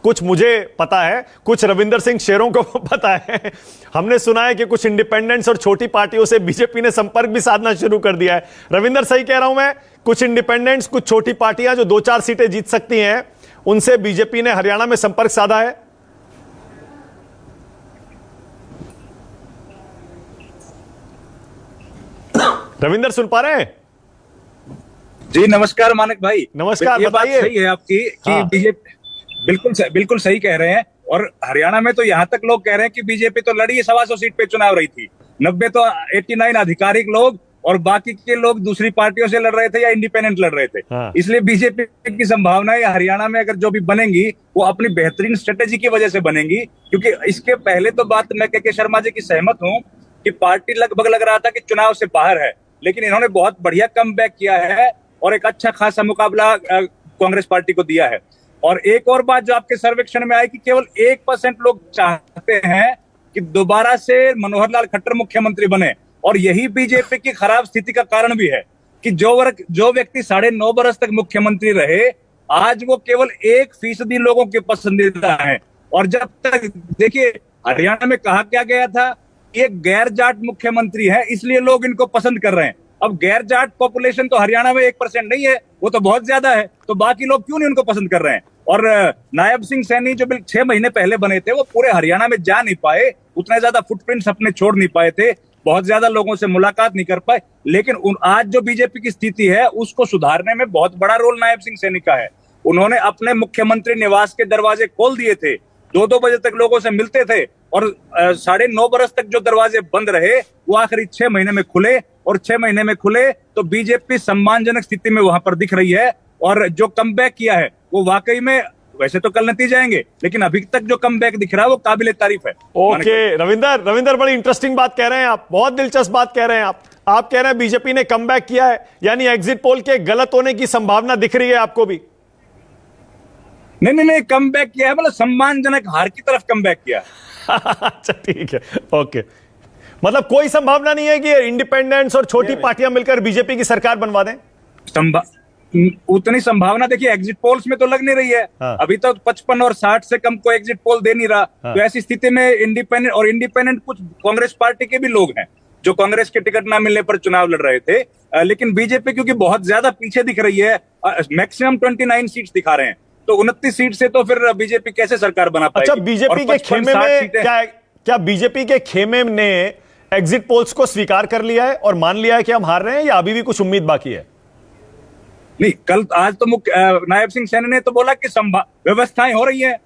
कुछ मुझे पता है, कुछ रविंदर सिंह शेरों को पता है। हमने सुना है कि कुछ इंडिपेंडेंट्स और छोटी पार्टियों से बीजेपी ने संपर्क भी साधना शुरू कर दिया है। रविंदर, सही कह रहा हूं मैं? कुछ इंडिपेंडेंट्स, कुछ छोटी पार्टियां जो 2-4 सीटें जीत सकती हैं, उनसे बीजेपी ने हरियाणा में संपर्क साधा है। रविंदर, सुन पा रहे हैं? जी नमस्कार मानक भाई। नमस्कार, ये बात बताइए। सही है आपकी कि हाँ। बीजेपी बिल्कुल सही कह रहे हैं। और हरियाणा में तो यहाँ तक लोग कह रहे हैं कि बीजेपी तो लड़ी 125 सीट पे चुनाव रही थी, 90 तो 89 आधिकारिक लोग और बाकी के लोग दूसरी पार्टियों से लड़ रहे थे या इंडिपेंडेंट लड़ रहे थे। हाँ। इसलिए बीजेपी की संभावनाएं हरियाणा में अगर जो भी बनेंगी वो अपनी बेहतरीन स्ट्रेटेजी की वजह से बनेंगी। क्योंकि इसके पहले तो बात मैं के शर्मा जी की सहमत हूँ कि पार्टी लगभग लग रहा था कि चुनाव से बाहर है, लेकिन इन्होंने बहुत बढ़िया कमबैक किया है और एक अच्छा खासा मुकाबला कांग्रेस पार्टी को दिया है। और एक और बात जो आपके सर्वेक्षण में आई कि केवल 1% लोग चाहते हैं कि दोबारा से मनोहर लाल खट्टर मुख्यमंत्री बने। और यही बीजेपी की खराब स्थिति का कारण भी है कि जो व्यक्ति 9.5 बरस तक मुख्यमंत्री रहे, आज वो केवल 1% लोगों के पसंदीदा है। और जब तक देखिए हरियाणा में कहा क्या गया था, ये गैर जाट मुख्यमंत्री है इसलिए लोग इनको पसंद कर रहे हैं। अब गैर जाट पॉपुलेशन तो हरियाणा में 1% नहीं है, वो तो बहुत ज्यादा है, तो बाकी लोग क्यों नहीं उनको पसंद कर रहे हैं। और नायब सिंह सैनी जो 6 महीने पहले बने थे, वो पूरे हरियाणा में जा नहीं पाए, उतना ज्यादा फुटप्रिंट्स अपने छोड़ नहीं पाए थे, बहुत ज्यादा लोगों से मुलाकात नहीं कर पाए। लेकिन आज जो बीजेपी की स्थिति है उसको सुधारने में बहुत बड़ा रोल नायब सिंह सैनी का है। उन्होंने अपने मुख्यमंत्री निवास के दरवाजे खोल दिए थे, 2-2 बजे तक लोगों से मिलते थे और 9.5 बरस तक जो दरवाजे बंद रहे वो आखिरी 6 महीने में खुले। और 6 महीने में खुले तो बीजेपी सम्मानजनक स्थिति में वहां पर दिख रही है। और जो कमबैक किया है वो वाकई में, वैसे तो कल नतीजे आएंगे, लेकिन अभी तक जो कमबैक दिख रहा है वो काबिले तारीफ है। ओके रविंदर, बड़ी इंटरेस्टिंग बात कह रहे हैं आप, बहुत दिलचस्प बात कह रहे हैं आप कह रहे हैं बीजेपी ने कमबैक किया है, यानी एग्जिट पोल के गलत होने की संभावना दिख रही है आपको भी? नहीं, कमबैक किया है, मतलब सम्मानजनक हार की तरफ कमबैक किया है। अच्छा ठीक है, ओके। मतलब कोई संभावना नहीं है कि इंडिपेंडेंट्स और छोटी पार्टियां मिलकर बीजेपी की सरकार बनवा दें? उतनी संभावना देखिए एग्जिट पोल्स में तो लग नहीं रही है। हाँ। अभी तो 55 और 60 से कम को एग्जिट पोल दे नहीं रहा। हाँ। तो ऐसी स्थिति में इंडिपेंडेंट कुछ कांग्रेस पार्टी के भी लोग हैं जो कांग्रेस के टिकट ना मिलने पर चुनाव लड़ रहे थे। लेकिन बीजेपी क्योंकि बहुत ज्यादा पीछे दिख रही है, मैक्सिमम 29 सीट्स दिखा रहे हैं, तो 29 सीट से तो फिर बीजेपी कैसे सरकार बना पाएगी। अच्छा, बीजेपी के खेमे में क्या बीजेपी के खेमे ने एग्जिट पोल्स को स्वीकार कर लिया है और मान लिया है कि हम हार रहे हैं, या अभी भी कुछ उम्मीद बाकी है? नहीं, आज तो नायब सिंह सैनी ने तो बोला कि व्यवस्थाएं हो रही हैं।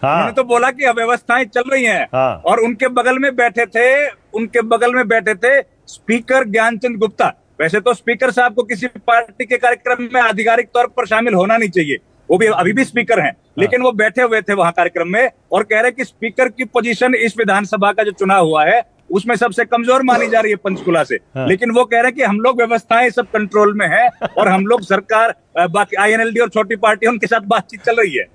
हाँ। उन्होंने तो बोला कि व्यवस्थाएं चल रही हैं। हाँ। और उनके बगल में बैठे थे स्पीकर ज्ञानचंद गुप्ता। वैसे तो स्पीकर साहब को किसी पार्टी के कार्यक्रम में आधिकारिक तौर पर शामिल होना नहीं चाहिए, वो भी अभी भी स्पीकर हैं, लेकिन वो बैठे हुए थे वहां कार्यक्रम में और कह रहे कि स्पीकर की पोजीशन इस विधानसभा का जो चुनाव हुआ है उसमें सबसे कमजोर मानी जा रही है पंचकुला से। हाँ। लेकिन वो कह रहे हैं कि हम लोग व्यवस्थाएं सब कंट्रोल में है और हम लोग सरकार, बाकी INLD और छोटी पार्टियों उनके साथ बातचीत चल रही है।